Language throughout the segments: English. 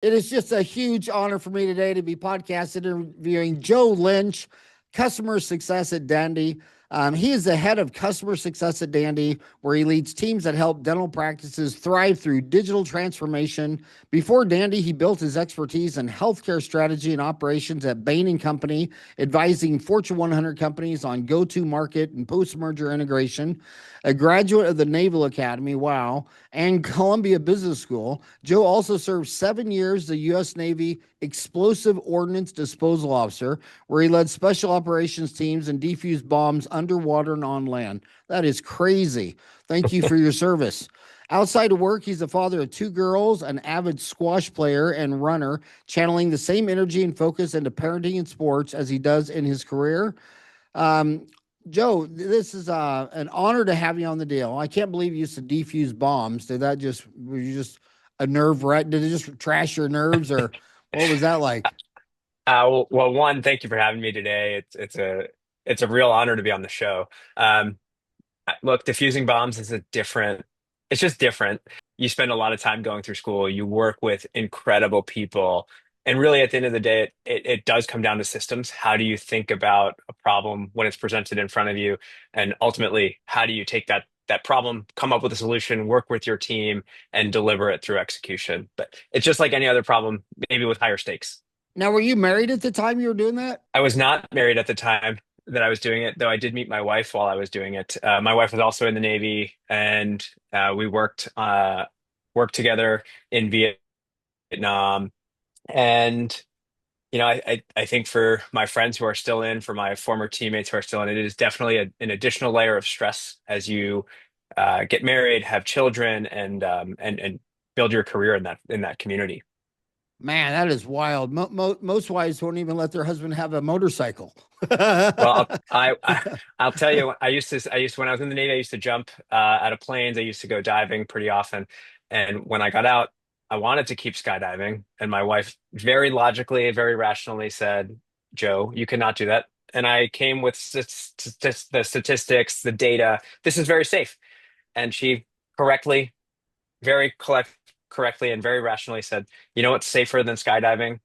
It is just a huge honor for me today to be podcast interviewing Joe Lynch, customer success at Dandy. He is the head of customer success at Dandy, where he leads teams that help dental practices thrive through digital transformation. Before Dandy, he built his expertise in healthcare strategy and operations at Bain Company, advising Fortune 100 companies on go-to-market and post-merger integration. A graduate of the Naval Academy, wow, and Columbia Business School, Joe also served 7 years as the U.S. Navy Explosive Ordnance Disposal Officer, where he led special operations teams and defused bombs underwater and on land. That is crazy. Thank you for your service. Outside of work, he's the father of two girls, an avid squash player and runner, channeling the same energy and focus into parenting and sports as he does in his career. Um, Joe, this is an honor to have you on the deal. I can't believe you used to defuse bombs. Were you just a nerve wreck? Did it just trash your nerves, or what was that like? Well, one, thank you for having me today. It's a real honor to be on the show. Um, Look, diffusing bombs is it's just different. You spend a lot of time going through school. You work with incredible people, and really, at the end of the day, it does come down to systems. How do you think about a problem when it's presented in front of you, and ultimately, how do you take that problem, come up with a solution, work with your team, and deliver it through execution? But it's just like any other problem, maybe with higher stakes. Now, were you married at the time you were doing that? I was not married at the time that I was doing it, though I did meet my wife while I was doing it. My wife was also in the Navy, and we worked together in Vietnam. And I think for my friends who are still in, for my former teammates who are still in, it is definitely an additional layer of stress as you get married, have children, and build your career in that community. Man, that is wild. Most wives won't even let their husband have a motorcycle. Yeah. Well, I'll tell you, when I was in the Navy, I used to jump out of planes. I used to go diving pretty often, and when I got out, I wanted to keep skydiving, and my wife very logically, very rationally said, "Joe, you cannot do that." And I came with the statistics, the data. This is very safe, and she correctly, very correctly, and very rationally said, "You know what's safer than skydiving?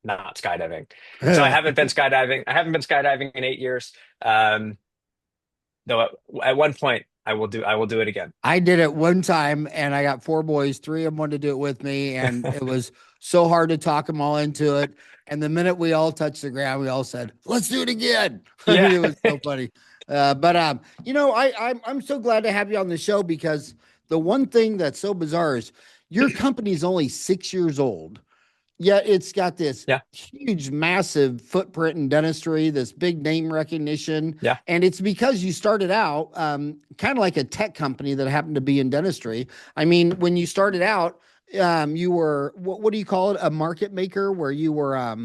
Not skydiving." So I haven't been skydiving. I haven't been skydiving in 8 years. Um, Though at one point I will do it again. I did it one time and I got four boys. Three of them wanted to do it with me. And it was so hard to talk them all into it. And the minute we all touched the ground, we all said, let's do it again. I mean, Yeah. it was so funny. I'm so glad to have you on the show because the one thing that's so bizarre is your company's only 6 years old. Yeah, it's got this Yeah. huge, massive footprint in dentistry, this big name recognition. Yeah. And it's because you started out kind of like a tech company that happened to be in dentistry. I mean, when you started out, you were, what do you call it? A market maker, where you were Yeah,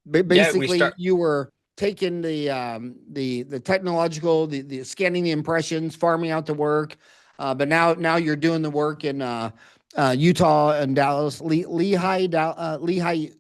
we basically start. you were taking the technological, the scanning the impressions, farming out the work. But now you're doing the work in Utah and Dallas, Lehigh,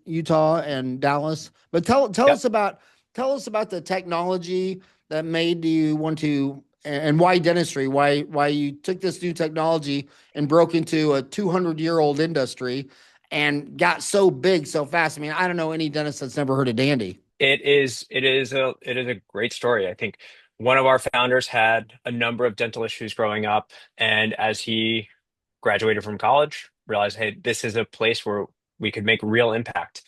Utah and Dallas. But Yep. tell us about the technology that made you want to, and why dentistry, why you took this new technology and broke into a 200-year-old industry and got so big so fast. I mean, I don't know any dentist that's never heard of Dandy. It is a great story. I think one of our founders had a number of dental issues growing up, and as he graduated from college, realized, hey, this is a place where we could make real impact.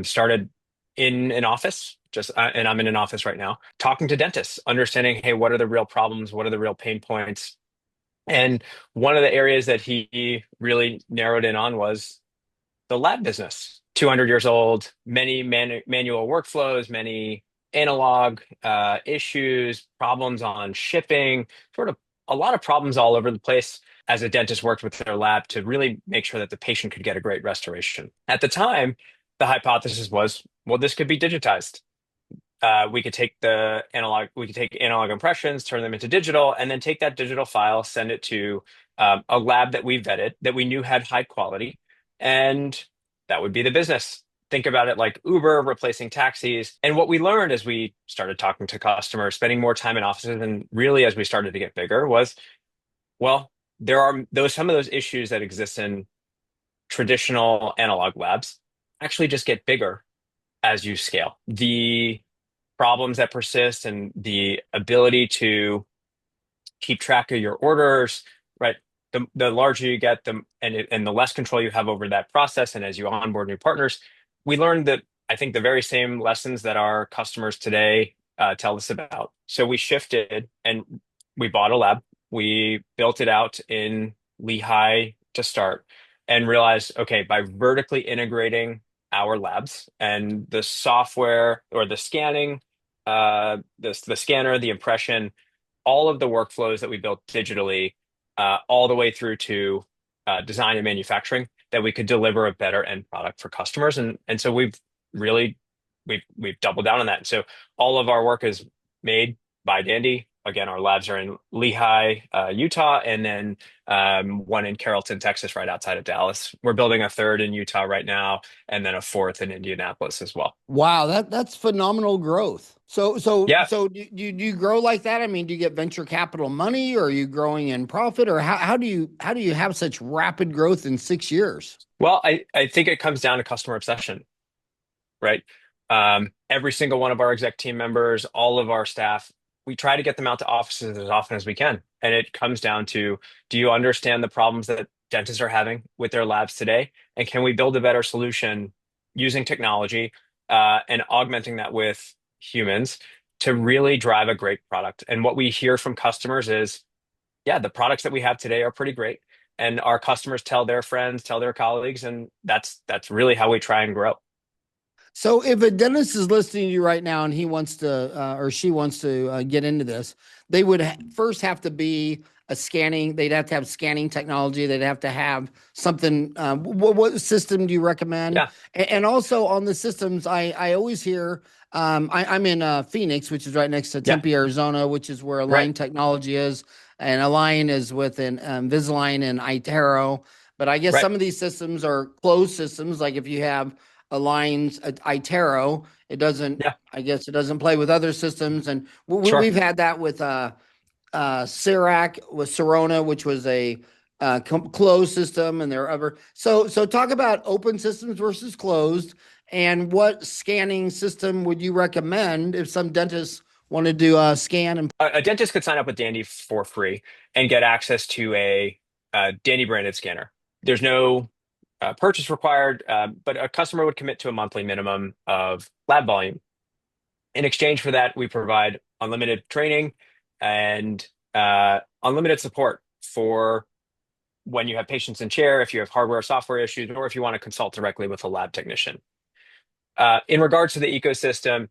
Started in an office, and I'm in an office right now, talking to dentists, understanding, hey, what are the real problems? What are the real pain points? And one of the areas that he really narrowed in on was the lab business. 200 years old, many manual workflows, many analog issues, problems on shipping, sort of a lot of problems all over the place. As a dentist worked with their lab to really make sure that the patient could get a great restoration. At the time, the hypothesis was, well, this could be digitized. We could take analog impressions, turn them into digital, and then take that digital file, send it to a lab that we vetted, that we knew had high quality, and that would be the business. Think about it like Uber replacing taxis. And what we learned as we started talking to customers, spending more time in offices, and really as we started to get bigger, was, well, there are some of those issues that exist in traditional analog labs actually just get bigger as you scale. The problems that persist and the ability to keep track of your orders, right? The larger you get, and the less control you have over that process, and as you onboard new partners, we learned that I think the very same lessons that our customers today tell us about. So we shifted and we bought a lab. We built it out in Lehigh to start, and realized, okay, by vertically integrating our labs and the software or the scanning, the scanner, the impression, all of the workflows that we built digitally, all the way through to design and manufacturing, that we could deliver a better end product for customers. And so really we've doubled down on that. So all of our work is made by Dandy. Again, our labs are in Lehigh, Utah, and then one in Carrollton, Texas, right outside of Dallas. We're building a third in Utah right now, and then a fourth in Indianapolis as well. Wow, that's phenomenal growth. Yeah. So do you grow like that? I mean, do you get venture capital money, or are you growing in profit, or how do you have such rapid growth in 6 years? Well, I think it comes down to customer obsession, right? Every single one of our exec team members, all of our staff, we try to get them out to offices as often as we can. And it comes down to, do you understand the problems that dentists are having with their labs today? And can we build a better solution using technology and augmenting that with humans to really drive a great product? And what we hear from customers is, yeah, the products that we have today are pretty great. And our customers tell their friends, tell their colleagues, and that's really how we try and grow. So if a dentist is listening to you right now and he wants to or she wants to get into this, they would first have to be a scanning. They'd have to have scanning technology. They'd have to have something. What system do you recommend? Yeah, And also on the systems, I always hear. I'm in Phoenix, which is right next to yeah, Tempe, Arizona, which is where right, Align Technology is, and Align is with an Invisalign and iTero. But I guess right. some of these systems are closed systems. Like if you have aligns iTero. It doesn't, Yeah, I guess it doesn't play with other systems. And sure. we've had that with Sirac, with Sirona, which was a closed system, and there are other. So talk about open systems versus closed, and what scanning system would you recommend if some dentists wanted to scan and A dentist could sign up with Dandy for free and get access to a Dandy branded scanner. There's no purchase required, but a customer would commit to a monthly minimum of lab volume. In exchange for that, we provide unlimited training and unlimited support for when you have patients in chair, if you have hardware or software issues, or if you want to consult directly with a lab technician. In regards to the ecosystem,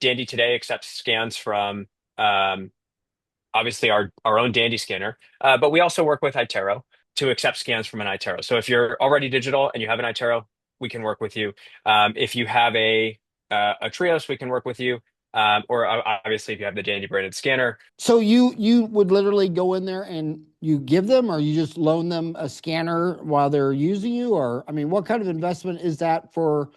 Dandy today accepts scans from obviously our own Dandy scanner, but we also work with iTero to accept scans from an iTero. So if you're already digital and you have an iTero, we can work with you. If you have a Trios, we can work with you. Or obviously, if you have the Dandy branded scanner. so you would literally go in there and you give them, or you just loan them a scanner while they're using you, or I mean, what kind of investment is that for?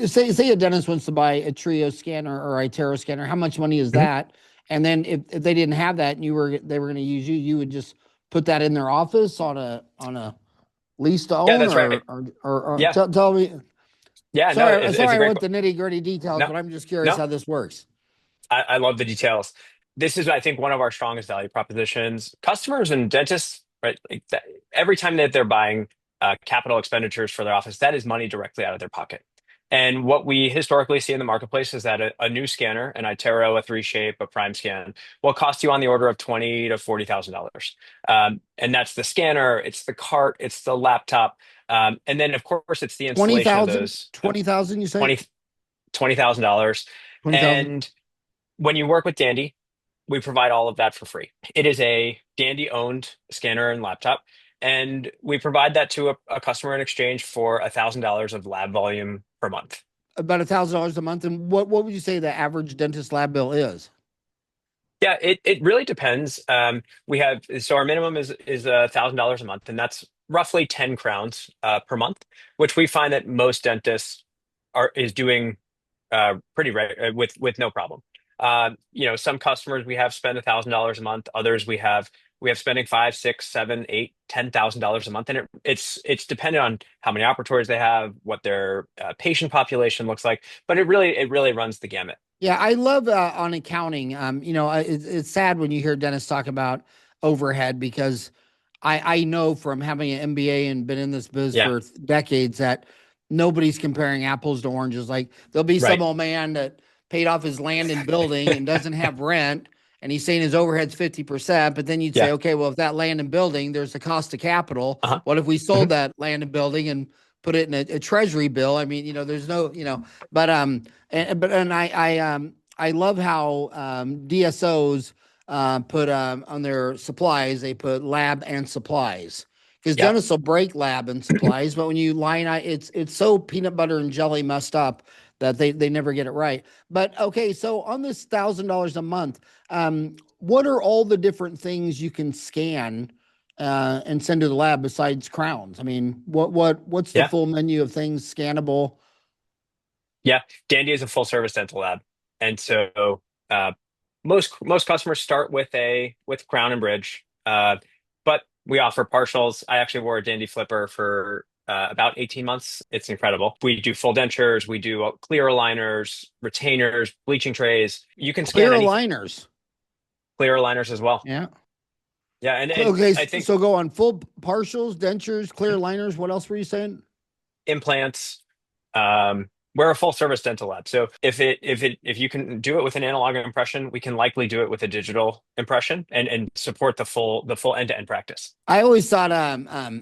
Say a dentist wants to buy a Trio scanner or a iTero scanner. How much money is Mhm. that? And then if they didn't have that and they were going to use you, you would just put that in their office on a lease to Yeah, own, that's right. or Yeah, tell me. yeah. No, Sorry, it's a I great. want the nitty gritty details, No, but I'm just curious no. how this works. I love the details. This is, I think, one of our strongest value propositions. Customers and dentists, right? Like that, every time that they're buying capital expenditures for their office, that is money directly out of their pocket. And what we historically see in the marketplace is that a new scanner, an iTero, a 3Shape, a Prime Scan, will cost you on the order of $20,000 to $40,000. And that's the scanner, it's the cart, it's the laptop, and then of course it's the Twenty installation of thousand, those 20,000, you say? 20 $20,000. 20,000. And when you work with Dandy, we provide all of that for free. It is a Dandy owned scanner and laptop, and we provide that to a customer in exchange for $1,000 of lab volume per month. About $1,000 a month. And what would you say the average dentist lab bill is? Yeah, it really depends. We have so our minimum is $1,000 a month, and that's roughly 10 crowns per month, which we find that most dentists are is doing pretty with no problem. Some customers we have spend $1,000 a month. Others we have we have spending 5, 6, 7, 8, $10,000 a month, and it's dependent on how many operatories they have, what their patient population looks like, but it really runs the gamut. Yeah, I love on accounting. It's sad when you hear dentists talk about overhead because I know from having an MBA and been in this biz Yeah, for decades that nobody's comparing apples to oranges. Like there'll be some right. old man that paid off his land and building and doesn't have rent, and he's saying his overhead's 50%. But then you'd say, Yeah. okay, well, if that land and building, there's a cost of capital. Uh-huh. What if we Hmm. sold that land and building and put it in a treasury bill? I mean, there's no, but I love how DSOs put on their supplies, they put lab and supplies because Yeah. dentists will break lab and supplies, but when you line out, it's so peanut butter and jelly messed up that they never get it right. But okay, so on this $1,000 a month, what are all the different things you can scan and send to the lab besides crowns? I mean, what's the Yeah. full menu of things scannable? Yeah. Dandy is a full service dental lab. And so uh, most customers start with crown and bridge. But we offer partials. I actually wore a Dandy Flipper for about 18 months. It's incredible. We do full dentures, we do clear aligners, retainers, bleaching trays. You can Clear scan anything, aligners. clear aligners as well. Yeah. Yeah, and Okay, I think so go on full partials, dentures, clear liners. What else were you saying? implants. We're a full service dental lab. So if you can do it with an analog impression, we can likely do it with a digital impression and support the full end-to-end practice. I always thought,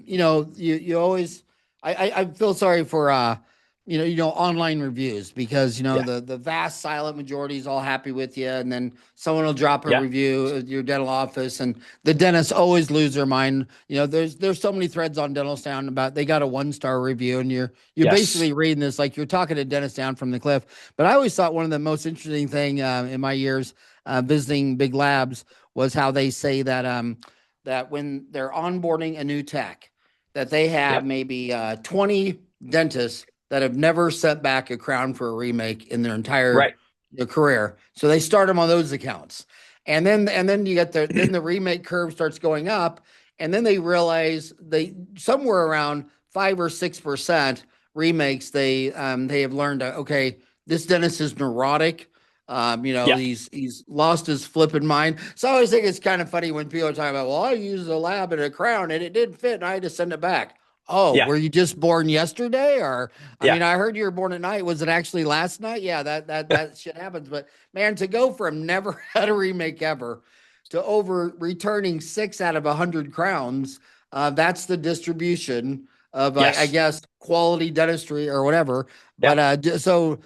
you always, I feel sorry for, online reviews because Yeah. the vast silent majority is all happy with you, and then someone will drop a Yeah. review at your dental office, and the dentists always lose their mind. There's so many threads on Dental Sound about they got a 1-star review, and you're Yes. basically reading this like you're talking to dentists down from the cliff. But I always thought one of the most interesting thing in my years visiting big labs was how they say that when they're onboarding a new tech, that they have Yep. maybe 20 dentists that have never sent back a crown for a remake in their entire Right. career. So they start them on those accounts. And then you get then the remake curve starts going up, and then they realize they somewhere around 5 or 6% remakes they have learned that okay, this dentist is neurotic. Yeah. He's lost his flipping mind. So I always think it's kind of funny when people are talking about, well, I used a lab and a crown and it didn't fit and I had to send it back. Oh, Yeah. were you just born yesterday? Or I Yeah. mean, I heard you were born at night. Was it actually last night? Yeah, that shit happens. But man, to go from never had a remake ever to over returning 6 out of 100 crowns, that's the distribution of I Yes. guess quality dentistry or whatever. Yeah. But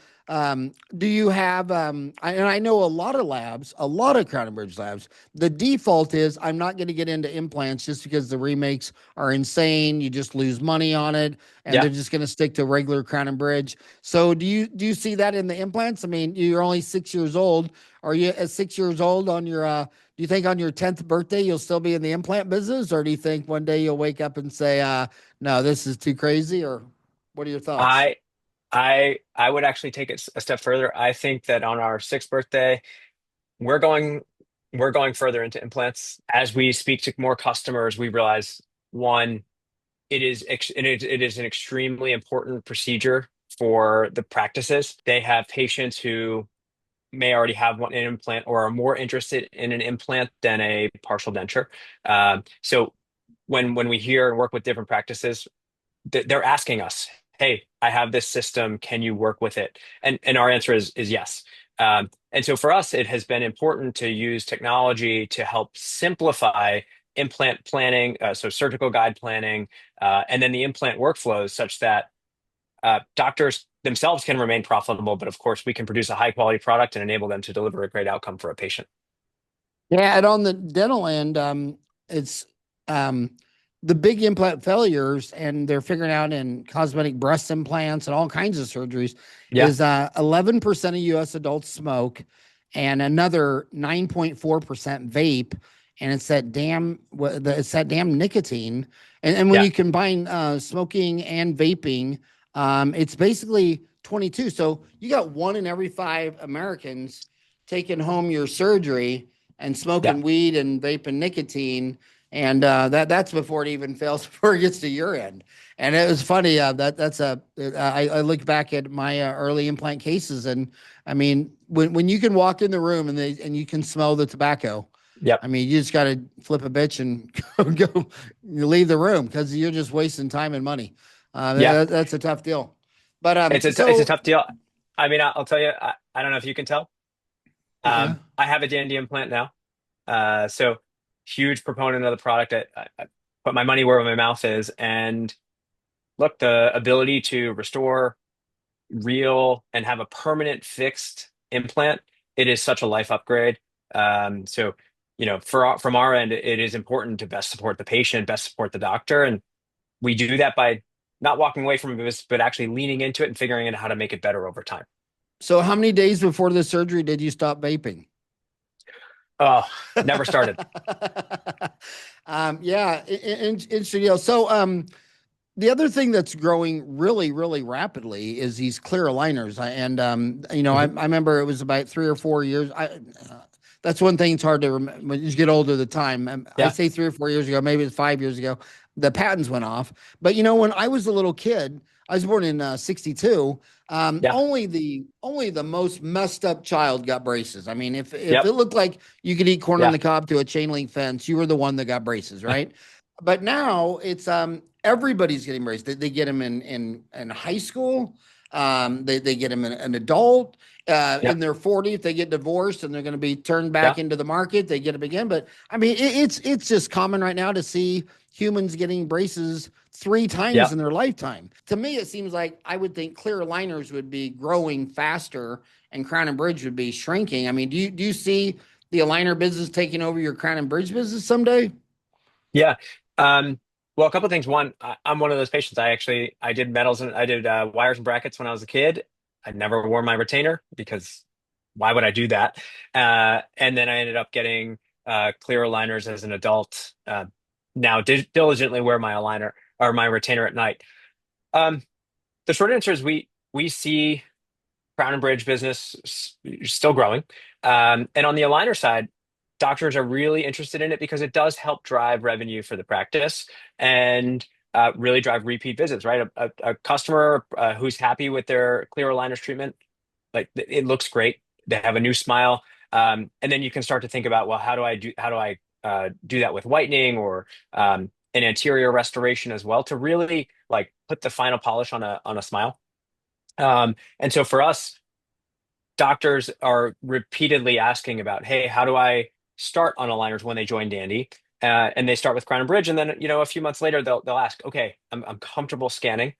do you have and I know a lot of labs, a lot of Crown and Bridge labs, the default is I'm not going to get into implants just because the remakes are insane. You just lose money on it, and Yeah. they're just going to stick to regular Crown and Bridge. So do you see that in the implants? I mean, you're only 6 years old. Are you at 6 years old on your do you think on your 10th birthday you'll still be in the implant business, or do you think one day you'll wake up and say, no, this is too crazy? Or what are your thoughts? I I would actually take it a step further. I think that on our sixth birthday, we're going we're going further into implants. As we speak to more customers, we realize one, it is an extremely important procedure for the practices. They have patients who may already have an implant or are more interested in an implant than a partial denture. So when we hear and work with different practices, they're asking us, "Hey, I have this system. Can you work with it?" And our answer is yes. And so for us, it has been important to use technology to help simplify implant planning, so surgical guide planning, and then the implant workflows, such that doctors themselves can remain profitable, but of course, we can produce a high quality product and enable them to deliver a great outcome for a patient. Yeah, and on the dental end, it's um, the big implant failures, and they're figuring out in cosmetic breast implants and all kinds of surgeries Yeah, is 11% of U.S. adults smoke, and another 9.4% vape, and it's that damn nicotine, and when yeah, you combine smoking and vaping, it's basically 22. So you got 1 in every 5 Americans taking home your surgery and Yeah. smoking weed and vaping nicotine. And that's before it even fails, before it gets to your end. And it was funny. I look back at my early implant cases, and I mean, when you can walk in the room and you can smell the tobacco, Yep. I mean, you just got to flip a bitch and go leave the room because you're just wasting time and money. Yeah. That's a tough deal. But It's a so tough deal. I mean, I'll tell you, I don't know if you can tell. yeah. I have a Dandy implant now. So huge proponent of the product. I put my money where my mouth is. And look, the ability to restore real and have a permanent fixed implant, it is such a life upgrade. So, from our end, it is important to best support the patient, best support the doctor. And we do that by not walking away from it, but actually leaning into it and figuring out how to make it better over time. So how many days before the surgery did you stop vaping? Oh, never started. Yeah, interesting deal. So, the other thing that's growing really, really rapidly is these clear aligners. And, Mhm. I remember it was about 3 or 4 years. That's one thing it's hard to remember when you get older, the time. I Yeah. say 3 or 4 years ago, maybe it's 5 years ago, the patents went off. But, when I was a little kid, I was born in 62. Yeah. Only the most messed up child got braces. I mean, if Yep. it looked like you could eat corn on Yeah. the cob to a chain link fence, you were the one that got braces, right? But now it's everybody's getting braces. They get them in high school. They get them in an adult. In Yep. their 40s, if they get divorced and they're going to be turned back Yeah. into the market, they get them again. But I mean, it's just common right now to see humans getting braces 3 times Yeah. in their lifetime. To me, it seems like I would think clear aligners would be growing faster and crown and bridge would be shrinking. I mean, do you see the aligner business taking over your crown and bridge business someday? Yeah. Well, a couple of things. One, I'm one of those patients. I did metals and I did wires and brackets when I was a kid. I never wore my retainer because why would I do that? And then I ended up getting clear aligners as an adult. Now diligently wear my aligner or my retainer at night. Um, the short answer is we see Crown and Bridge business still growing. And on the aligner side, doctors are really interested in it because it does help drive revenue for the practice and really drive repeat visits, right? A customer who's happy with their clear aligners treatment, like it looks great. They have a new smile. And then you can start to think about, well, how do I do that with whitening or an anterior restoration as well to really like put the final polish on a smile. And so for us, doctors are repeatedly asking about, hey, how do I start on aligners when they join Dandy? And they start with Crown and Bridge, and then a few months later they'll ask, okay, I'm comfortable scanning.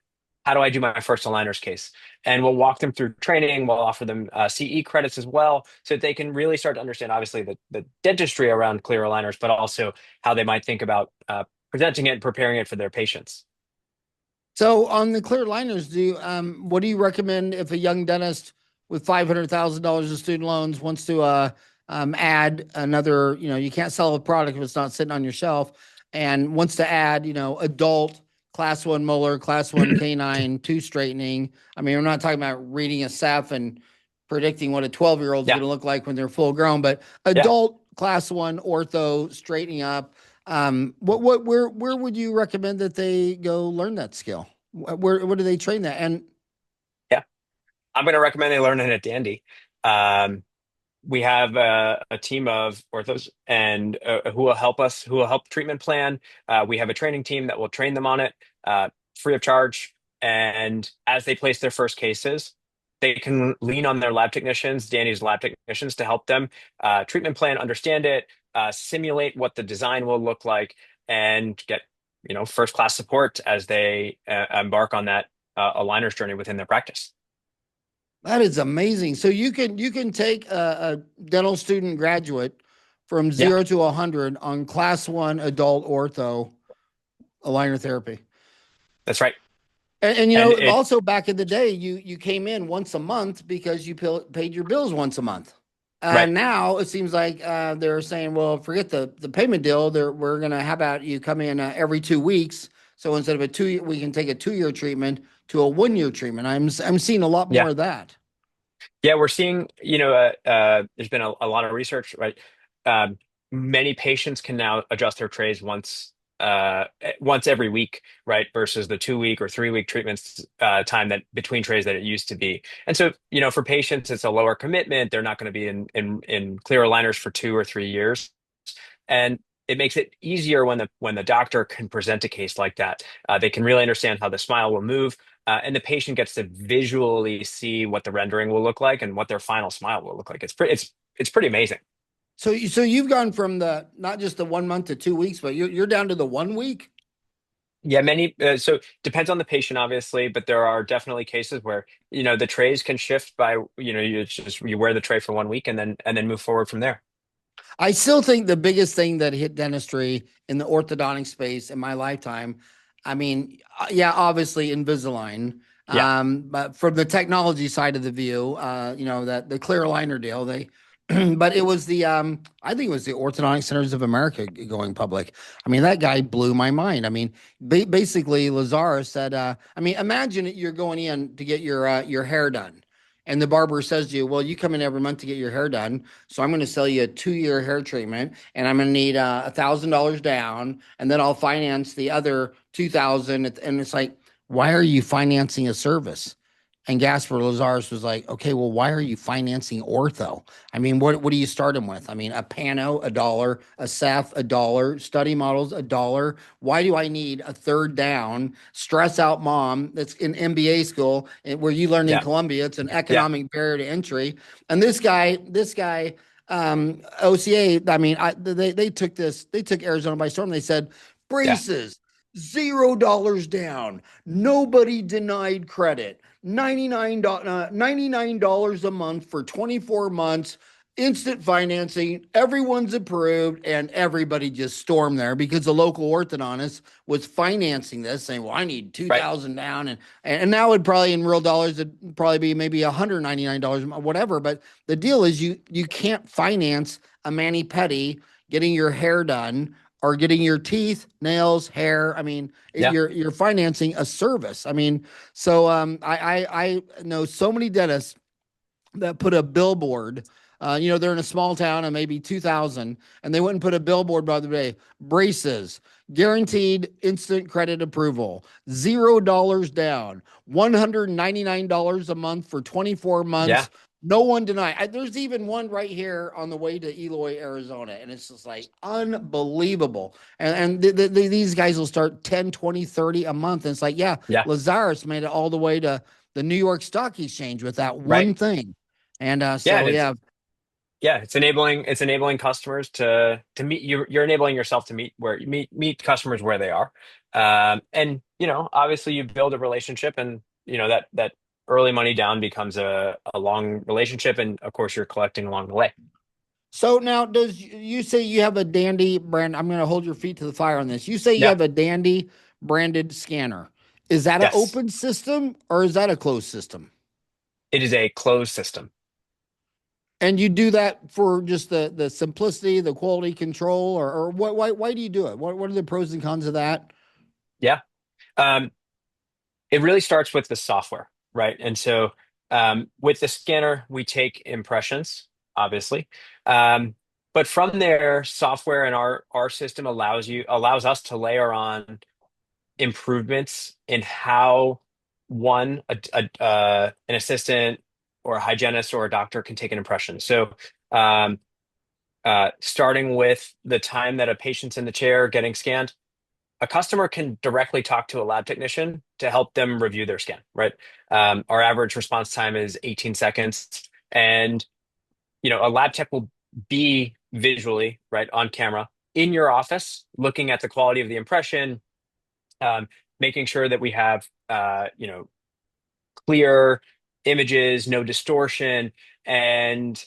How do I do my first aligners case? And we'll walk them through training. We'll offer them CE credits as well, so that they can really start to understand, obviously, the dentistry around clear aligners, but also how they might think about presenting it and preparing it for their patients. So on the clear liners, what do you recommend if a young dentist with $500,000 of student loans wants to add another? You can't sell a product if it's not sitting on your shelf, and wants to add, adult class one molar, class one canine, two straightening. I mean, we're not talking about reading a Ceph and predicting what a 12-year-old is Yeah, going to look like when they're full grown, but yeah. adult class one ortho straightening up. Where would you recommend that they go learn that skill? Where do they train that? And Yeah. I'm going to recommend they learn it at Dandy. Um, we have a team of orthos and who will help us, who will help treatment plan. We have a training team that will train them on it free of charge. And as they place their first cases, they can lean on their lab technicians, Danny's lab technicians, to help them treatment plan, understand it, simulate what the design will look like, and get first class support as they embark on that aligners journey within their practice. that is amazing. So you can take a dental student graduate from Yeah, 0 to 100 on class one adult ortho aligner therapy. that's right. And And it also back in the day, you came in once a month because you paid your bills once a month. right. Now it seems like they're saying, well, forget the payment deal. We're gonna, how about you come in every 2 weeks? So instead of we can take a 2-year treatment to a 1-year treatment. I'm seeing a lot more Yeah. of that. Yeah, we're seeing, there's been a lot of research, right? many patients can now adjust their trays once every week, right? Versus the 2 week or 3 week treatments time that between trays that it used to be. And so, for patients, it's a lower commitment. They're not going to be in clear aligners for 2 or 3 years, and it makes it easier when the doctor can present a case like that. They can really understand how the smile will move, and the patient gets to visually see what the rendering will look like and what their final smile will look like. It's pretty amazing. So you've gone from the not just the 1 month to 2 weeks, but you're down to the 1 week. Yeah, so depends on the patient, obviously, but there are definitely cases where the trays can shift by you wear the tray for 1 week and then move forward from there. I still think the biggest thing that hit dentistry in the orthodontic space in my lifetime, I mean, yeah, obviously Invisalign, Yeah, but from the technology side of the view, that the clear aligner deal, they, but it was I think it was the Orthodontic Centers of America going public. I mean, that guy blew my mind. I mean, basically, Lazarus said, I mean, imagine you're going in to get your hair done. And the barber says to you, well, you come in every month to get your hair done. So I'm going to sell you a 2 year hair treatment and I'm going to need $1,000 down. And then I'll finance the other 2,000. And it's like, why are you financing a service? And Gasper Lazarus was like, okay, well, why are you financing ortho? I mean, what do you start him with? I mean, a Pano, $1, a Ceph, $1, study models, $1. Why do I need a third down, stress out mom that's in MBA school where you learned in yeah, Columbia? It's an yeah, economic barrier to entry. And this guy, OCA, I mean, they took Arizona by storm. They said, yeah, braces, $0 down. Nobody denied credit. $99 a month for 24 months, instant financing. Everyone's approved, and everybody just stormed there because the local orthodontist was financing this, saying, "Well, I need right, 2,000 down," and now it'd probably in real dollars it'd probably be maybe $199, whatever. But the deal is you can't finance a mani pedi getting your hair done or getting your teeth, nails, hair. I mean, yeah, you're financing a service. I mean, so I know so many dentists that put a billboard. They're in a small town of maybe 2,000, and they wouldn't put a billboard by the way. Braces, guaranteed instant credit approval, $0 down, $199 a month for 24 yeah, months. No one denied. There's even one right here on the way to Eloy, Arizona, and it's just like unbelievable. And these guys will start 10, 20, 30 a month. And it's like, yeah, yeah, Lazarus made it all the way to the New York Stock Exchange with that right. one thing. And Yeah, so, yeah. yeah, it's enabling customers to meet you. You're enabling yourself to meet customers where they are. And obviously you build a relationship, and that early money down becomes a long relationship, and of course you're collecting along the way. So now, does you say you have a Dandy brand? I'm going to hold your feet to the fire on this. You say you Yeah. have a Dandy branded scanner. Is that an Yes. open system or is that a closed system? It is a closed system. And you do that for just the simplicity, the quality control, or what? Why do you do it? What are the pros and cons of that? Yeah. Um, it really starts with the software, right? And so with the scanner, we take impressions, obviously. Um, but from there, software and our system allows us to layer on improvements in how an assistant or a hygienist or a doctor can take an impression. So um, starting with the time that a patient's in the chair getting scanned, a customer can directly talk to a lab technician to help them review their scan, right? Our average response time is 18 seconds. And, a lab tech will be visually, right, on camera in your office, looking at the quality of the impression, um, making sure that we have, clear images, no distortion. And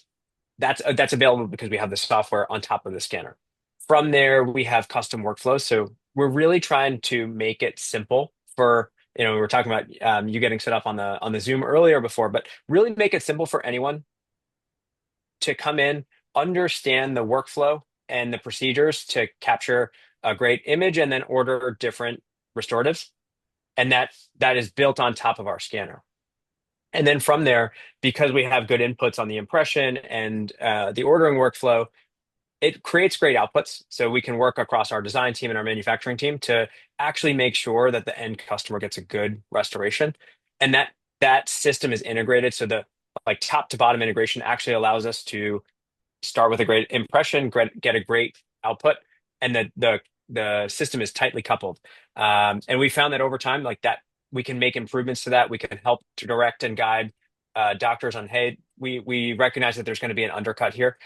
that's available because we have the software on top of the scanner. From there, we have custom workflows. So we're really trying to make it simple for, we were talking about you getting set up on the Zoom earlier before, but really make it simple for anyone to come in, understand the workflow and the procedures to capture a great image and then order different restoratives. And that is built on top of our scanner. And then from there, because we have good inputs on the impression and the ordering workflow, it creates great outputs. So we can work across our design team and our manufacturing team to actually make sure that the end customer gets a good restoration. And that system is integrated. So the like top to bottom integration actually allows us to start with a great impression, get a great output, and the system is tightly coupled. And we found that over time, like that, we can make improvements to that. We can help to direct and guide doctors on, hey, we recognize that there's going to be an undercut here.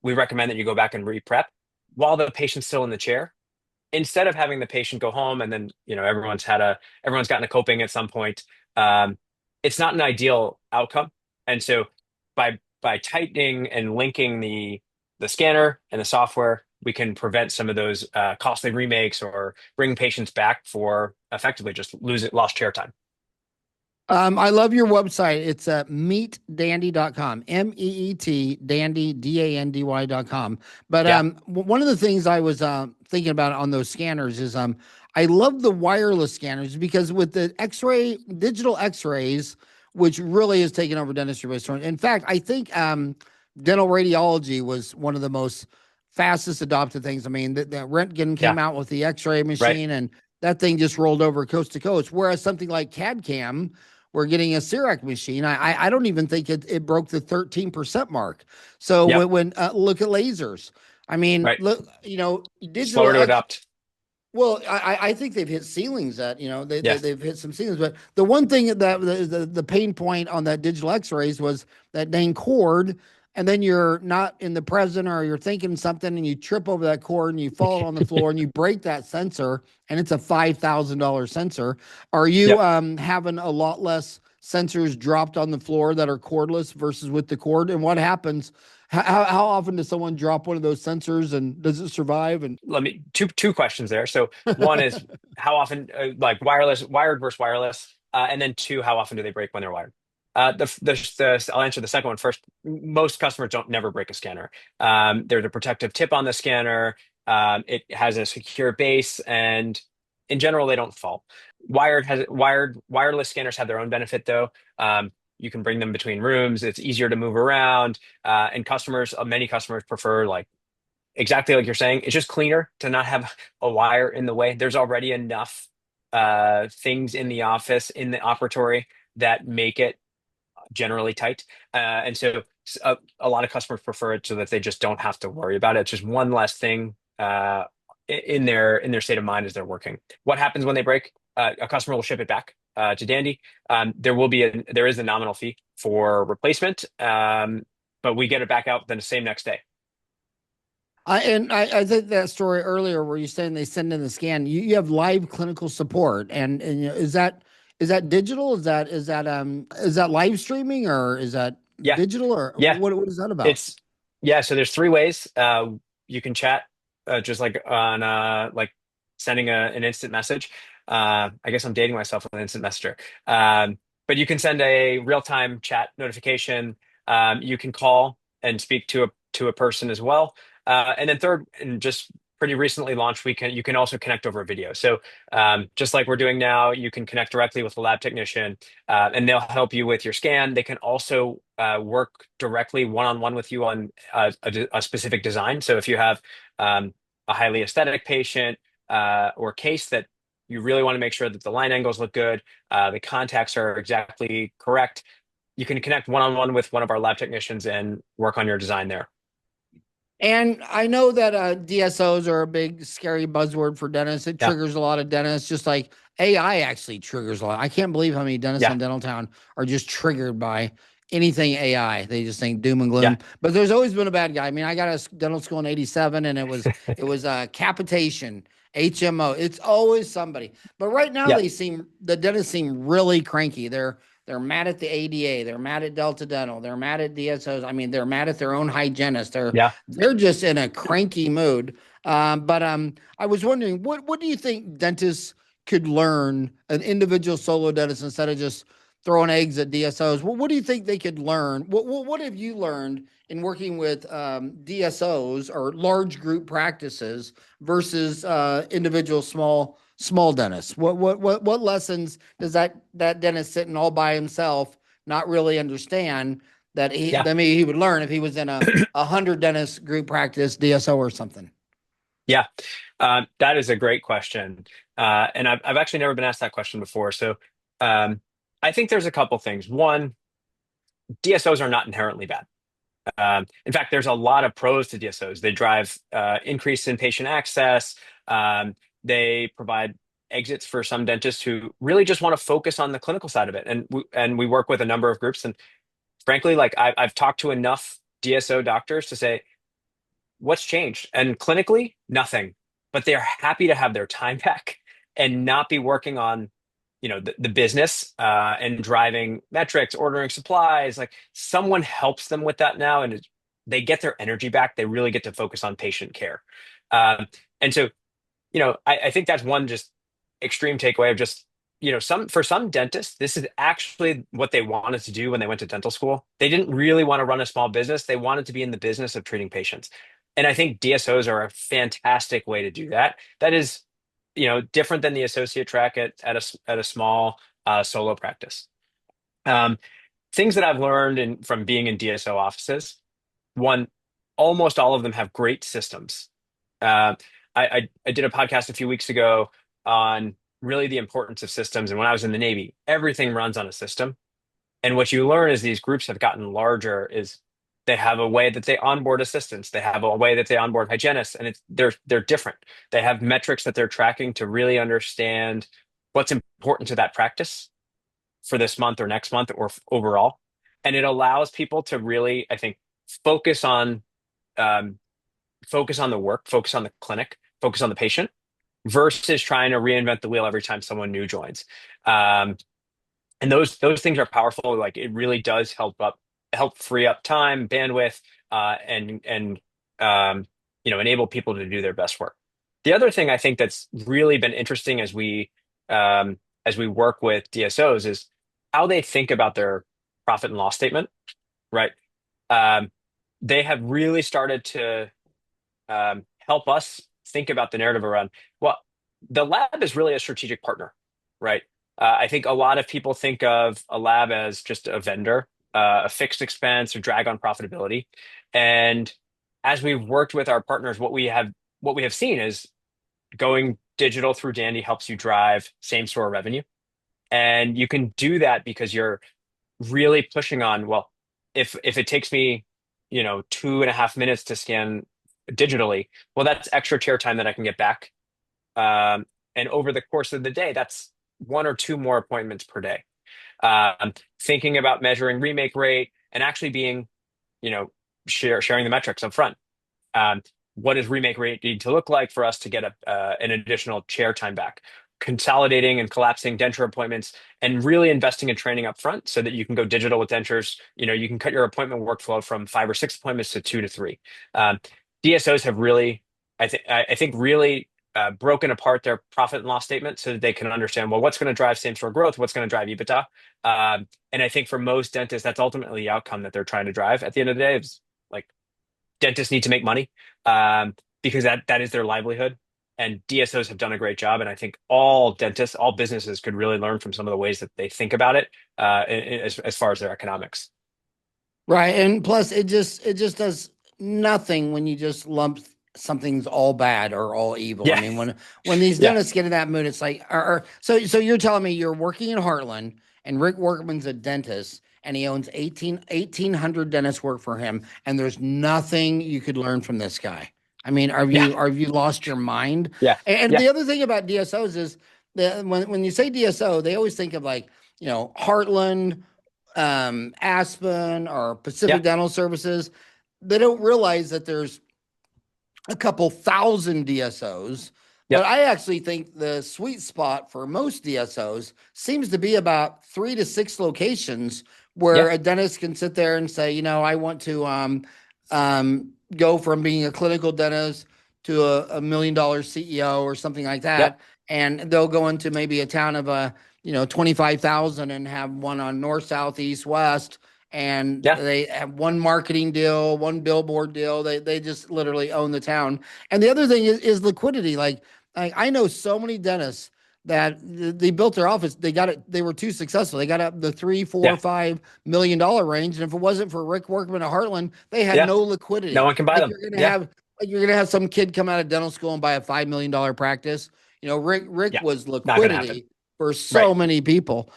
We recommend that you go back and re-prep while the patient's still in the chair, instead of having the patient go home and then everyone's gotten a coping at some point. um, it's not an ideal outcome. And so by tightening and linking the scanner and the software, we can prevent some of those costly remakes or bring patients back for effectively just lost chair time. I love your website. It's meetdandy.com, MEET dandy, DANDY.com. But Yeah. one of the things I was thinking about on those scanners is I love the wireless scanners because with the X-ray, digital X-rays, which really has taken over dentistry by storm. In fact, I think dental radiology was one of the most fastest adopted things. I mean, the Röntgen Yeah. came out with the X-ray Right. machine, and that thing just rolled over coast to coast. Whereas something like CAD CAM, we're getting a CIRAC machine. I don't even think it broke the 13% mark. So Yep. when look at lasers, I mean, Right. look, digital Slower to X. adopt. Well, I think they've hit ceilings that, Yeah. they've hit some ceilings. But the one thing that the pain point on that digital X-rays was that dang cord, and then you're not in the present or you're thinking something and you trip over that cord and you fall on the floor and you break that sensor and it's a $5,000 sensor. Are you Yep. having a lot less sensors dropped on the floor that are cordless versus with the cord? And what happens? How often does someone drop one of those sensors and does it survive? And Let me two questions there. So one is how often, like wired versus wireless, and then two, how often do they break when they're wired? I'll answer the second one first. Most customers don't never break a scanner. There's a protective tip on the scanner. It has a secure base, and in general, they don't fall. Wireless scanners have their own benefit though. You can bring them between rooms. It's easier to move around, and many customers prefer like exactly like you're saying. It's just cleaner to not have a wire in the way. There's already enough things in the office, in the operatory, that make it generally tight. And so a lot of customers prefer it so that they just don't have to worry about it. It's just one less thing in their state of mind as they're working. What happens when they break? A customer will ship it back to Dandy. There is a nominal fee for replacement, but we get it back out the same next day. I think that story earlier where you're saying they send in the scan, you have live clinical support, and is that digital? Is that live streaming, or is that Yeah. digital, or Yeah. what is that about? It's yeah, so there's three ways you can chat, just like on like sending an instant message. I guess I'm dating myself with an instant messenger. But you can send a real-time chat notification. You can call and speak to a person as well. And then third, and just pretty recently launched, you can also connect over video. So just like we're doing now, you can connect directly with the lab technician, and they'll help you with your scan. They can also work directly one-on-one with you on a specific design. So if you have a highly aesthetic patient or case that you really want to make sure that the line angles look good, the contacts are exactly correct, you can connect one-on-one with one of our lab technicians and work on your design there. And I know that DSOs are a big scary buzzword for dentists. It Yeah. triggers a lot of dentists, just like AI actually triggers a lot. I can't believe how many dentists Yeah. on Dental Town are just triggered by anything AI. They just think doom and Yeah. gloom. But there's always been a bad guy. I mean, I got a dental school in '87, and it was capitation, HMO. It's always somebody. But right now, Yeah. the dentists seem really cranky. They're mad at the ADA. They're mad at Delta Dental. They're mad at DSOs. I mean, they're mad at their own hygienist. They're Yeah. they're just in a cranky mood. But I was wondering, what do you think dentists could learn, an individual solo dentist, instead of just throwing eggs at DSOs? What do you think they could learn? What have you learned in working with DSOs or large group practices versus individual small dentists? What lessons does that dentist sitting all by himself not really understand that he, Yeah. I mean, he would learn if he was in a 100 dentist group practice DSO or something? Yeah. That is a great question. And I've actually never been asked that question before. So um, I think there's a couple things. One, DSOs are not inherently bad. In fact, there's a lot of pros to DSOs. They drive increase in patient access. Um, they provide exits for some dentists who really just want to focus on the clinical side of it. And we work with a number of groups. And frankly, like I've talked to enough DSO doctors to say, what's changed? And clinically, nothing. But they are happy to have their time back and not be working on, the business and driving metrics, ordering supplies. Like someone helps them with that now, and they get their energy back. They really get to focus on patient care. And so, I think that's one just extreme takeaway of just, for some dentists, this is actually what they wanted to do when they went to dental school. They didn't really want to run a small business. They wanted to be in the business of treating patients. And I think DSOs are a fantastic way to do that. That is, different than the associate track at a small solo practice. Um, Things that I've learned from being in DSO offices, one, almost all of them have great systems. Uh, I did a podcast a few weeks ago on really the importance of systems. And when I was in the Navy, everything runs on a system. And what you learn as these groups have gotten larger is they have a way that they onboard assistants. They have a way that they onboard hygienists, and they're different. They have metrics that they're tracking to really understand what's important to that practice for this month or next month or overall. And it allows people to really, I think, focus on um, focus on the work, focus on the clinic, focus on the patient, versus trying to reinvent the wheel every time someone new joins. Um, and those things are powerful. Like it really does help free up time, bandwidth, and enable people to do their best work. The other thing I think that's really been interesting as we work with DSOs is how they think about their profit and loss statement, right? Um, they have really started to help us think about the narrative around, well, the lab is really a strategic partner, right? I think a lot of people think of a lab as just a vendor, a fixed expense or drag on profitability. And as we've worked with our partners, what we have seen is going digital through Dandy helps you drive same store revenue. And you can do that because you're really pushing on, well, if it takes me, 2.5 minutes to scan digitally, well, that's extra chair time that I can get back. Um, and over the course of the day, that's one or two more appointments per day. Thinking about measuring remake rate and actually being, you know, sharing the metrics up front. Um, what does remake rate need to look like for us to get an additional chair time back? Consolidating and collapsing denture appointments and really investing in training up front so that you can go digital with dentures. You can cut your appointment workflow from 5 or 6 appointments to 2 to 3. Um, DSOs have really, I think, really broken apart their profit and loss statement so that they can understand, well, what's going to drive same store growth, what's going to drive EBITDA. And I think for most dentists, that's ultimately the outcome that they're trying to drive at the end of the day. Is like dentists need to make money because that is their livelihood. And DSOs have done a great job. And I think all dentists, all businesses could really learn from some of the ways that they think about it as far as their economics. Right. And plus it just does nothing when you just lump something's all bad or all evil. I Yeah. mean, when these Yeah. dentists get in that mood, it's like, so you're telling me you're working in Heartland and Rick Workman's a dentist and he owns 1,800 dentists work for him, and there's nothing you could learn from this guy. I mean, Yeah. have you lost your mind? Yeah. And Yeah. the other thing about DSOs is that when you say DSO, they always think of like, Heartland, Aspen or Yeah. Pacific Dental Services. They don't realize that there's a couple thousand DSOs. But Yep. I actually think the sweet spot for most DSOs seems to be about 3 to 6 locations where Yeah. a dentist can sit there and say, I want to go from being a clinical dentist to a $1 million CEO or something like Yep. that. And they'll go into maybe a town of 25,000 and have one on north, south, east, west. And Yeah. they have one marketing deal, one billboard deal. They just literally own the town. And the other thing is liquidity. Like I know so many dentists that they built their office. They got it. They were too successful. They got up the three, four, Yeah. $5 million range. And if it wasn't for Rick Workman at Heartland, they had Yeah. no No liquidity. one can buy Like them. you're gonna Yeah. have, like you're gonna have some kid come out of dental school and buy a $5 million practice. Rick Yeah. was Not going to happen. liquidity for Right. so many people.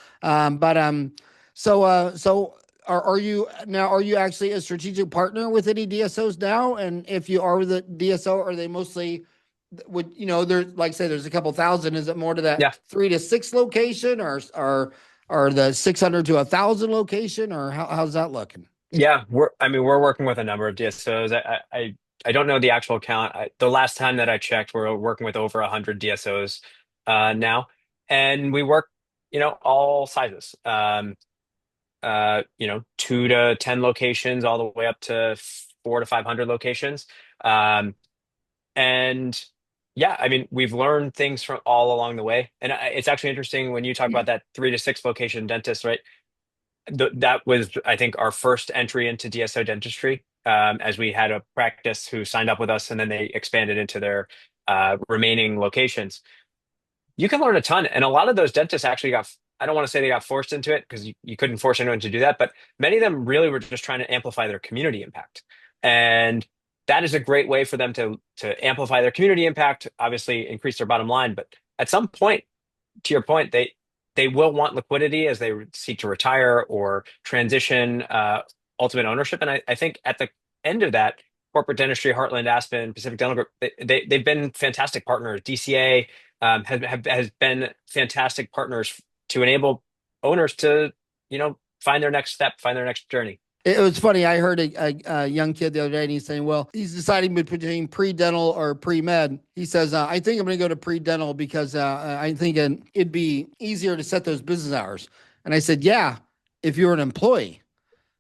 So are you now? Are you actually a strategic partner with any DSOs now? And if you are with the DSO, are they mostly would there's like say there's a couple thousand? Is it more to that Yeah. 3 to 6 location, or the 600 to 1,000 location, or how's that looking? Yeah. We're working with a number of DSOs. I don't know the actual count. The last time that I checked, we're working with over 100 DSOs now. And we work, all sizes. 2 to 10 locations, all the way up to 400 to 500 locations. Um, and yeah, we've learned things from all along the way. And it's actually interesting when you talk about that 3 to 6 location dentist, right? That was, I think, our first entry into DSO dentistry, as we had a practice who signed up with us and then they expanded into their remaining locations. You can learn a ton. And a lot of those dentists actually I don't want to say they got forced into it because you couldn't force anyone to do that, but many of them really were just trying to amplify their community impact. And that is a great way for them to amplify their community impact, obviously increase their bottom line. But at some point, to your point, they will want liquidity as they seek to retire or transition ultimate ownership. And I think at the end of that, corporate dentistry, Heartland, Aspen, Pacific Dental Group, they've been fantastic partners. DCA has been fantastic partners to enable owners to, find their next step, find their next journey. It was funny. I heard a young kid the other day, and he's saying, "Well, he's deciding between pre-dental or pre-med." He says, "I think I'm going to go to pre-dental because I think it'd be easier to set those business hours." And I said, "Yeah, if you're an employee,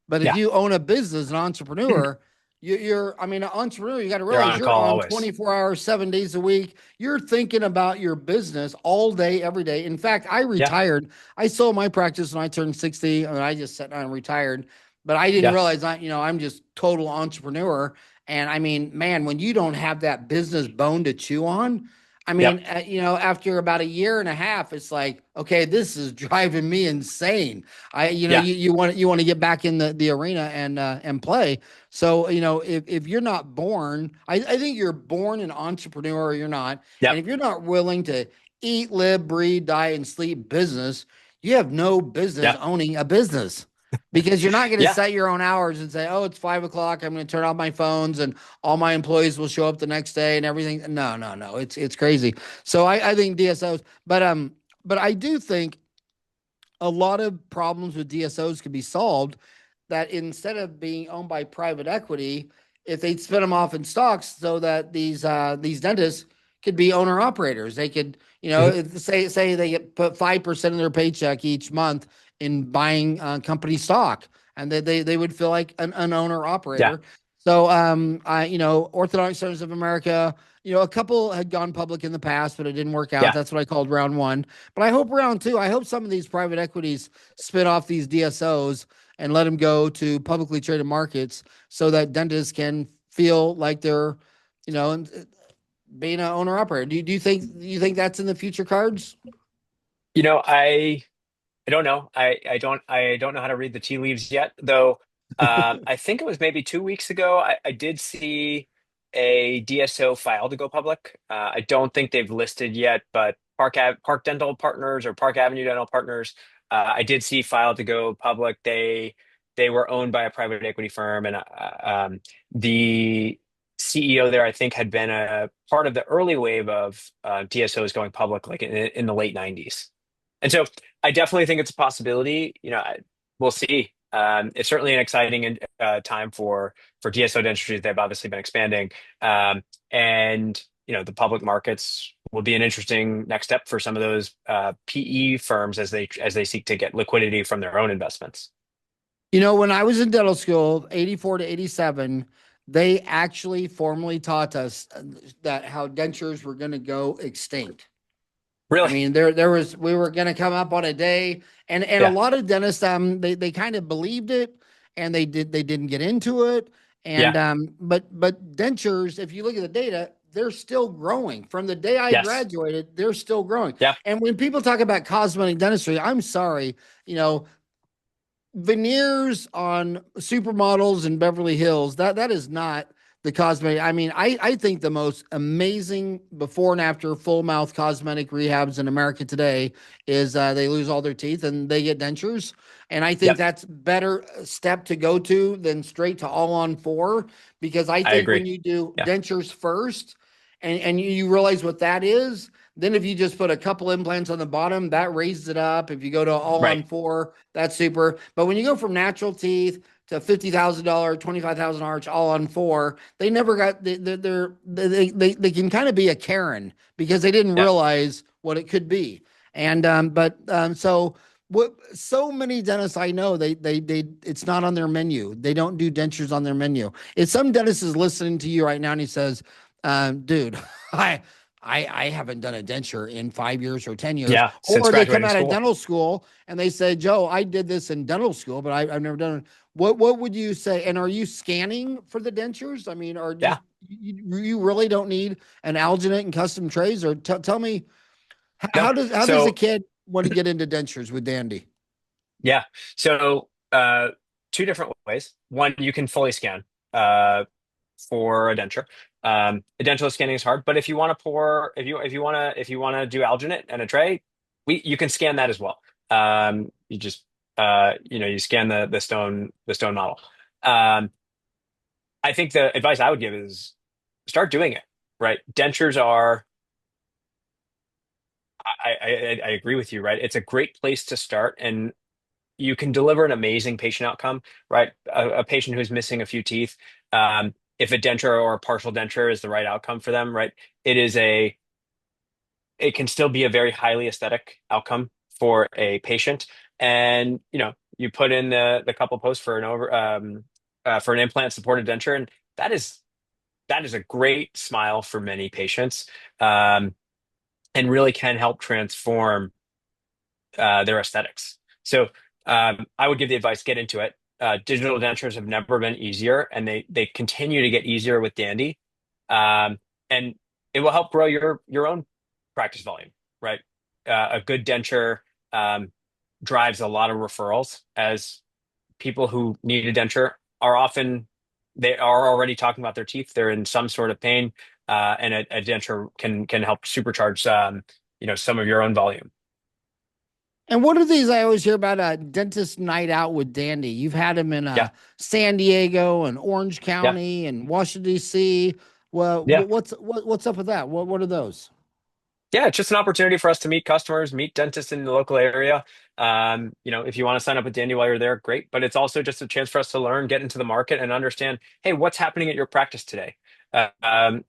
but if Yeah, you own a business, an entrepreneur, an entrepreneur. You got to you're realize on you're call on always. 24 hours, 7 days a week. You're thinking about your business all day, every day. In fact, I Yeah, retired. I sold my practice when I turned 60, and I just sat down and retired. But I didn't yeah, realize I'm just total entrepreneur. And I mean, man, when you don't have that business bone to chew on, yep, after about a year and a half, it's like, okay, this is driving me insane. yeah, You want to get back in the arena and play. So, if you're not born, I think you're born an entrepreneur or you're not. And yep, if you're not willing to eat, live, breathe, die, and sleep business, you have no business yep, owning a business, because you're not going to yeah, set your own hours and say, oh, it's 5 o'clock. I'm going to turn off my phones and all my employees will show up the next day and everything. No, no, no. It's crazy. So I think DSOs, but I do think a lot of problems with DSOs could be solved, that instead of being owned by private equity, if they'd spin them off in stocks so that these dentists could be owner operators. They could, mhm, say they get put 5% of their paycheck each month in buying company stock, and they would feel like an owner yeah, operator. So Orthodontic Centers of America, a couple had gone public in the past, but it didn't work out. yeah. That's what I called round one. But I hope round two, I hope some of these private equities spin off these DSOs and let them go to publicly traded markets so that dentists can feel like they're, being an owner operator. Do you think that's in the future cards? You know, I don't know. I don't know how to read the tea leaves yet, though. I think it was maybe 2 weeks ago. I did see a DSO file to go public. I don't think they've listed yet, but Park Dental Partners or Park Avenue Dental Partners, I did see filed to go public. They were owned by a private equity firm, and the CEO there, I think, had been a part of the early wave of DSOs going public, like in the late '90s. And so I definitely think it's a possibility. We'll see. It's certainly an exciting time for DSO dentistry. They've obviously been expanding, and the public markets will be an interesting next step for some of those PE firms as they seek to get liquidity from their own investments. When I was in dental school, 84 to 87, they actually formally taught us that how dentures were going to go extinct. I Really? mean, we were going to come up on a day, and a Yeah. lot of dentists, they kind of believed it, and they didn't get into it. And Yeah. but dentures, if you look at the data, they're still growing. From the day I Yes. graduated, they're still growing. Yeah. And when people talk about cosmetic dentistry, I'm sorry, you know, veneers on supermodels in Beverly Hills, that is not the cosmetic. I mean, I think the most amazing before and after full mouth cosmetic rehabs in America today is they lose all their teeth and they get dentures. And I think Yep. that's better step to go to than straight to all on four, because I I think agree. when you do Yeah. dentures first and you realize what that is, then if you just put a couple implants on the bottom, that raises it up. If you go to all Right. on four, that's super. But when you go from natural teeth to $50,000, 25,000 arch, all on four, they never got. They can kind of be a Karen because they didn't Yeah. realize what it could be. And so what? So many dentists I know, they it's not on their menu. They don't do dentures on their menu. If some dentist is listening to you right now and he says, "Dude, I." I haven't done a denture in 5 years or 10 years. Yeah. Since Or they come graduating out of school. dental school and they say, Joe, I did this in dental school, but I've never done it. What would you say? And are you scanning for the dentures? I mean, are Yeah. you really don't need an alginate and custom trays? Or tell me, No. how does a So kid want to get into dentures with Dandy? yeah. So two different ways. One, you can fully scan uh, for a denture. A dental scanning is hard, but if you want to pour, if you want to do alginate and a tray, you can scan that as well. You just you scan the stone model. Um, I think the advice I would give is start doing it. Right, dentures are. I agree with you. Right, it's a great place to start, and you can deliver an amazing patient outcome, right? A patient who's missing a few teeth, if a denture or a partial denture is the right outcome for them, right? It is a, it can still be a very highly aesthetic outcome for a patient. And, you put in the couple posts for an implant supported denture, and that is, that is a great smile for many patients, um, and really can help transform their aesthetics. So I would give the advice, get into it. Digital dentures have never been easier, and they continue to get easier with Dandy. And it will help grow your own practice volume, right? A good denture um, drives a lot of referrals, as people who need a denture are often, they are already talking about their teeth. They're in some sort of pain, and a denture can help supercharge some of your own volume. And what are these? I always hear about a dentist night out with Dandy. You've had him in Yeah, San Diego and Orange yeah, County and Washington D.C. Well, yeah. what's up with that? What are those? Yeah, it's just an opportunity for us to meet customers, meet dentists in the local area. If you want to sign up with Dandy while you're there, great. But it's also just a chance for us to learn, get into the market, and understand, hey, what's happening at your practice today? Uh, um,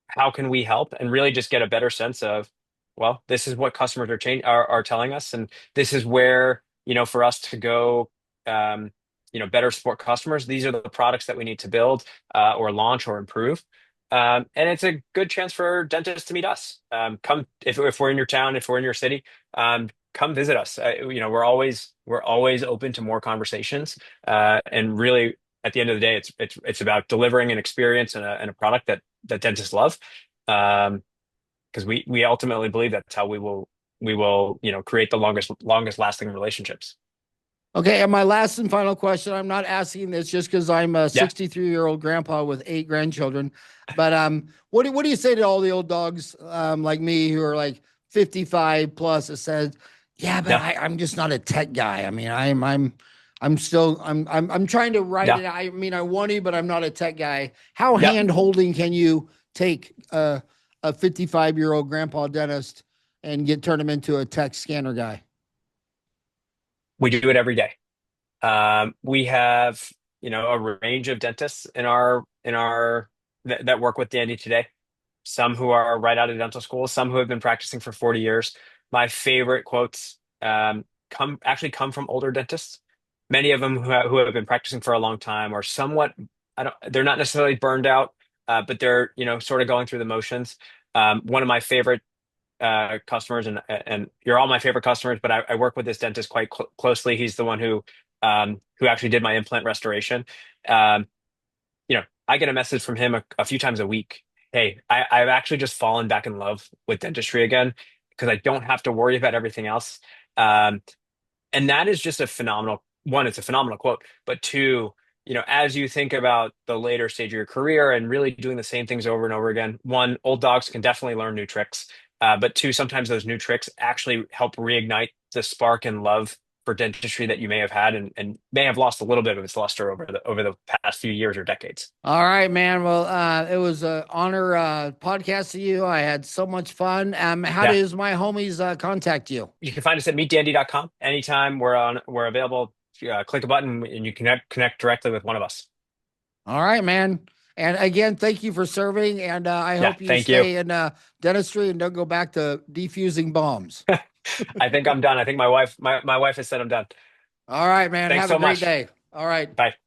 how can we help? And really just get a better sense of, well, this is what customers are telling us, and this is where, for us to go, better support customers. These are the products that we need to build, or launch or improve. And it's a good chance for dentists to meet us. Come if we're in your town, if we're in your city, come visit us. We're always open to more conversations. And really, at the end of the day, it's about delivering an experience and a product that dentists love. Because we ultimately believe that's how we will create the longest lasting relationships. Okay, and my last and final question. I'm not asking this just because I'm a Yeah, 63-year-old grandpa with 8 grandchildren, but what do you say to all the old dogs like me who are like 55 plus that said, yeah, but yeah, I'm just not a tech guy. I mean, I'm trying to write yeah, it. I mean, I want to, but I'm not a tech guy. How yeah. hand holding can you take a 55-year-old grandpa dentist and turn him into a tech scanner guy? We do it every day. We have, a range of dentists in our that work with Dandy today. Some who are right out of dental school, some who have been practicing for 40 years. My favorite quotes come from older dentists. Many of them who have been practicing for a long time are somewhat, they're not necessarily burned out, but they're, sort of going through the motions. One of my favorite customers, and you're all my favorite customers, but I work with this dentist quite closely. He's the one who actually did my implant restoration. I get a message from him a few times a week, Hey, I've actually just fallen back in love with dentistry again because I don't have to worry about everything else. Um, and that is just a phenomenal one. It's a phenomenal quote, but two, as you think about the later stage of your career and really doing the same things over and over again, one, old dogs can definitely learn new tricks. But two, sometimes those new tricks actually help reignite the spark and love for dentistry that you may have had and may have lost a little bit of its luster over the past few years or decades. All right, man. Well, it was an honor podcasting you. I had so much fun. How Yeah. does my homies contact you? You can find us at meetdandy.com anytime we're available. Click a button and you connect directly with one of us. All right, man. And again, thank you for serving. And I Yeah, hope you thank you. stay in dentistry and don't go back to defusing bombs. I think I'm done. I think my wife has said I'm done. All right, man. Thanks Have a so great much. day. All right. Bye.